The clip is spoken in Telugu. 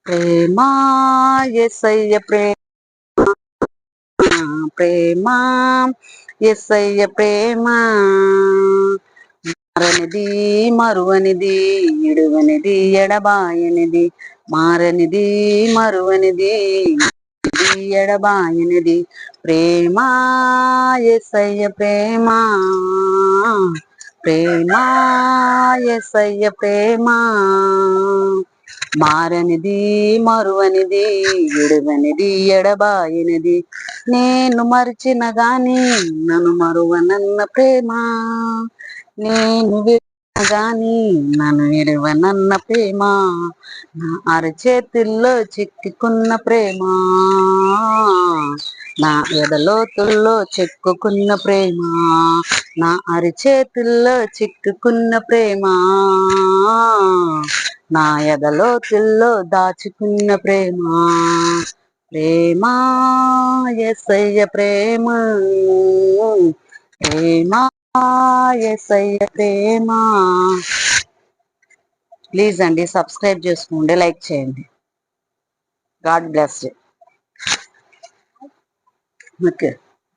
ప్రేమ యేసయ్య ప్రేమ ప్రేమ యేసయ్య ప్రేమ మారనిది మరువనిది ఇడువనిది ఎడబాయనిది మారనిది మరువనిది ఎడబాయనిది ప్రేమ యేసయ్య ప్రేమ ప్రేమ యేసయ్య ప్రేమ మారనిది మరువనిది విడువనిది ఎడబాయనిది నేను మరిచిన గాని నన్ను మరువనన్న ప్రేమ నేను విడిచిన గాని నన్ను విడువనన్న ప్రేమ నా అరచేతుల్లో చిక్కుకున్న ప్రేమ నా ఎదలోతుల్లో చిక్కుకున్న ప్రేమ నా అరిచేతుల్లో చిక్కుకున్న ప్రేమ నా ఎదలోతుల్లో దాచుకున్న ప్రేమ ప్రేమ యేసయ్య ప్రేమ ప్రేమ యేసయ్య ప్రేమ. ప్లీజ్ అండి సబ్స్క్రైబ్ చేసుకోండి, లైక్ చేయండి. God bless you. ఓకే.